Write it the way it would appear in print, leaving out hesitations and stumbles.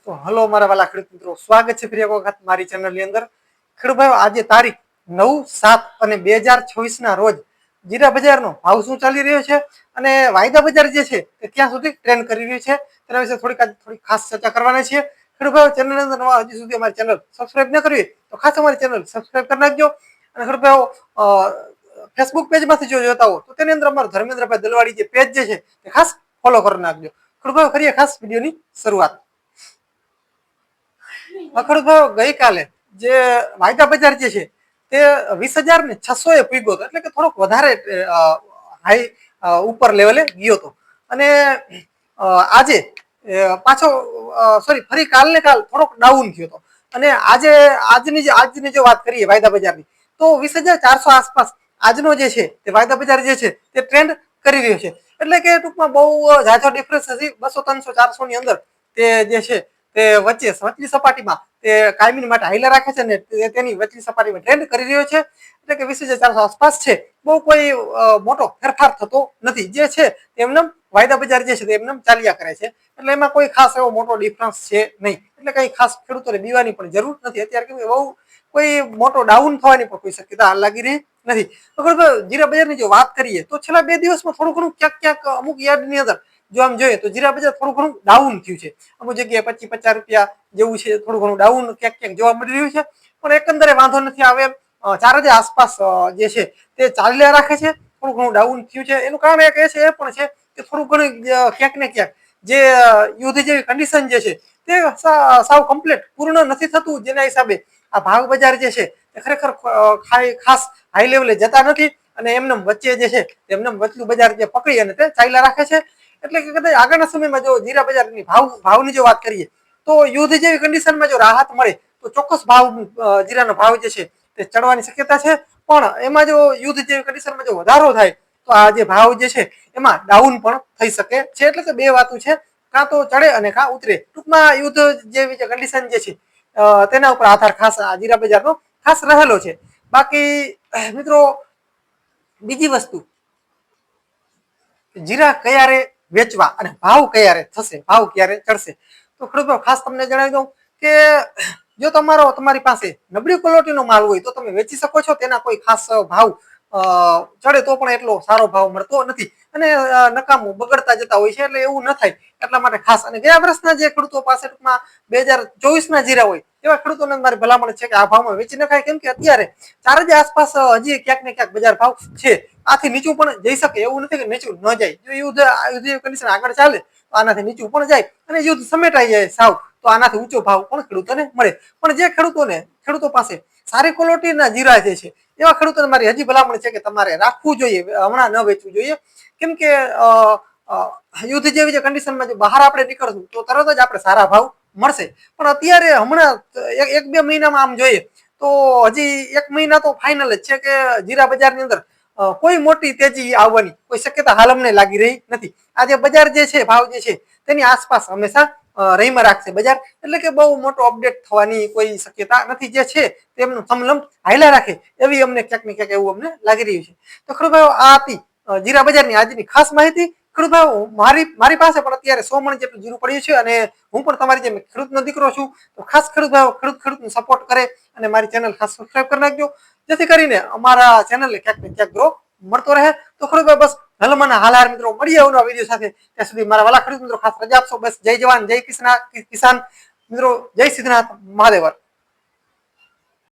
તો હલો મારા વાલા ખેડૂત મિત્રો, સ્વાગત છે ફરી એક વખત મારી ચેનલની અંદર. ખેડૂત ભાઈઓ, આજે તારીખ 9/7/2024 ના રોજ જીરા બજારનો ભાવ શું ચાલી રહ્યો છે અને વાયદા બજાર જે છે તે ક્યાં સુધી ટ્રેન્ડ કરી રહ્યું છે તેના વિશે થોડી ખાસ ચર્ચા કરવાના છીએ. ખેડૂત ભાઈઓ, ચેનલની અંદર નવા હજી સુધી અમારી ચેનલ સબસ્ક્રાઇબ ન કરવી તો ખાસ અમારી ચેનલ સબસ્ક્રાઇબ કરી નાખજો. અને ખેડૂત ભાઈઓ, ફેસબુક પેજમાંથી જો જોતા હો તો તેની અંદર અમારું ધર્મેન્દ્રભાઈ દલવાડી જે પેજ જે છે તે ખાસ ફોલો કરી નાખજો. ખેડૂત ભાઈઓ, કરીએ ખાસ વિડીયોની શરૂઆત. ખેડૂત ભાઈઓ, ગઈકાલે જે વાયદા બજાર જે છે તે 20,600 એ પૂગ્યો હતો, એટલે કે થોડોક વધારે હાઈ ઉપર લેવલે ગયો હતો. અને આજે પાછો ફરી કાલ થોડોક ડાઉન થયો હતો. અને આજની જો વાત કરીએ વાયદા બજારની, તો 20,400 આસપાસ આજનો જે છે તે વાયદા બજાર જે છે તે ટ્રેન્ડ કરી રહ્યો છે. એટલે કે ટૂંકમાં બહુ ઝાઝો ડિફરન્સ હજી 200, 300, 400 ની અંદર તે જે છે તે વચલી સપાટીમાં તે કાયમી માટે હાઈલા રાખે છે ને તેની વચલી સપાટીમાં ટ્રેન્ડ કરી રહ્યો છે. એટલે કે 20,400 આસપાસ છે. બહુ કોઈ મોટો ફેરફાર થતો નથી. જે છે એમને વાયદા બજાર જે છે તે એમને ચાલ્યા કરે છે. એટલે એમાં કોઈ ખાસ એવો મોટો ડિફરન્સ છે નહીં. એટલે કઈ ખાસ ખેડૂતોને બીવાની પણ જરૂર નથી. અત્યારે કેમ કે બહુ કોઈ મોટો ડાઉન થવાની પણ કોઈ શક્યતા લાગી રહી નથી. જીરા બજારની જો વાત કરીએ તો છેલ્લા 2 દિવસમાં થોડું ઘણું ક્યાંક અમુક યાર્ડની અંદર જો આમ જોઈએ તો જીરા બજાર થોડું ઘણું ડાઉન થયું છે. અમુક જગ્યાએ 25-50 રૂપિયા જેવું છે, થોડું ઘણું ડાઉન ક્યાંક જોવા મળી રહ્યું છે. પણ એકંદરે વાંધો નથી આવે એમ. 4,000 આસપાસ જે છે તે ચાલ્યા રાખે છે. થોડું ઘણું ડાઉન થયું છે. એનું કારણ એક એ પણ છે કે થોડું ઘણું ક્યાંક ને ક્યાંક જે યુદ્ધ જેવી કન્ડિશન જે છે તે સાવ કમ્પ્લીટ પૂર્ણ નથી થતું, જેના હિસાબે આ ભાવ બજાર જે છે તે ખરેખર ખાસ હાઈ લેવલે જતા નથી. અને એમને વચ્ચે જે છે એમને વચલું બજાર જે પકડી અને તે ચાલ્યા રાખે છે. એટલે કે કદાચ આગળના સમયમાં જો જીરા બજારની ભાવની જો વાત કરીએ તો યુદ્ધ જેવી કન્ડિશનમાં જો રાહત મળે તો ચોક્કસ જીરાનો ભાવ જે છે તે ચડવાની શક્યતા છે. પણ એમાં જો યુદ્ધ જેવી કન્ડિશનમાં જો વધારો થાય તો આ જે ભાવ જે છે એમાં ડાઉન પણ થઈ શકે છે. એટલે કે બે વાતો છે, કાં તો ચડે અને કાં ઉતરે. ટૂંકમાં યુદ્ધ જેવી જે કન્ડિશન જે છે તેના ઉપર આધાર ખાસ આ જીરા બજારનો ખાસ રહેલો છે. બાકી મિત્રો, બીજી વસ્તુ, જીરા ક્યારે વેચવા અને ભાવ ક્યારે થશે, ભાવ ક્યારે ચડશે, તો ખેડૂતો ખાસ તમને જણાવી દઉં કે જો તમારી પાસે નબળી ક્વોલિટીનો માલ હોય તો તમે વેચી શકો છો. તેના કોઈ ખાસ ભાવ ચડે તો પણ એટલો સારો ભાવ મળતો નથી અને નકામું બગડતા જતા હોય છે. એટલે એવું ન થાય એટલા માટે ખાસ. અને ગયા વર્ષના જે ખેડૂતો પાસે ટૂંકમાં 2024 ના જીરા હોય એવા ખેડૂતોને મારી ભલામણ છે કે આ ભાવમાં વેચી નખાય. કેમ કે અત્યારે 4,000 આસપાસ હજી ક્યાંક ને ક્યાંક બજાર ભાવ છે. આથી નીચું પણ જઈ શકે, એવું નથી કે નીચું ન જાય. જો યુદ્ધ કન્ડિશન આગળ ચાલે તો આનાથી નીચું પણ જાય અને યુદ્ધ સમેટાઈ જાય સાવ તો આનાથી ઊંચો ભાવ પણ ખેડૂતોને મળે. પણ જે ખેડૂતો પાસે સારી ક્વોલિટીના જીરા જે છે એવા ખેડૂતોને મારી હજી ભલામણ છે કે તમારે રાખવું જોઈએ, હમણાં ન વેચવું જોઈએ. કેમ કે યુદ્ધ જેવી જે કન્ડિશનમાં જો બહાર આપણે નીકળશું તો તરત જ આપણે સારા ભાવ મળશે. પણ અત્યારે હમણાં 1-2 મહિનામાં આમ જોઈએ તો હજી 1 મહિના તો ફાઇનલ જ છે કે જીરા બજારની અંદર કોઈ મોટી તેજી આવવાની કોઈ શક્યતા હાલ અમને લાગી રહી નથી. આ જે બજાર જે છે, ભાવ જે છે તેની આસપાસ હંમેશા રહીમાં રાખશે બજાર. એટલે કે બહુ મોટો અપડેટ થવાની કોઈ શક્યતા નથી. જે છે તેમનું સમલમ હાઈલા રાખે એવી અમને ક્યાંક ને ક્યાંક એવું અમને લાગી રહ્યું છે. તો ખેડૂત ભાઈઓ, આ હતી જીરા બજારની આજની ખાસ માહિતી. ખેડૂત ભાઈઓ, મારી પાસે પણ અત્યારે 100 મણ જેટલું જીરું પડ્યું છે અને હું પણ તમારી જેમ ખેડૂતનો દીકરો છું. તો ખાસ ખેડૂત ભાઈઓ, ખેડૂતને સપોર્ટ કરે અને મારી ચેનલ ખાસ સબસ્ક્રાઇબ કરી નાખજો, જેથી કરીને અમારા ચેનલને ક્યાંક ને ક્યાંક ગ્રો મળતો રહે. તો ખેડૂત ભાઈ, બસ હલમના હાલાર મિત્રો, મળીએ આવના વિડીયો સાથે. ત્યાં સુધી મારા વાલા ખેડૂત મિત્રો ખાસ રજા આપશો. બસ જય જવાન, જય કિસાન મિત્રો, જય સિદ્ધનાથ મહાદેવ.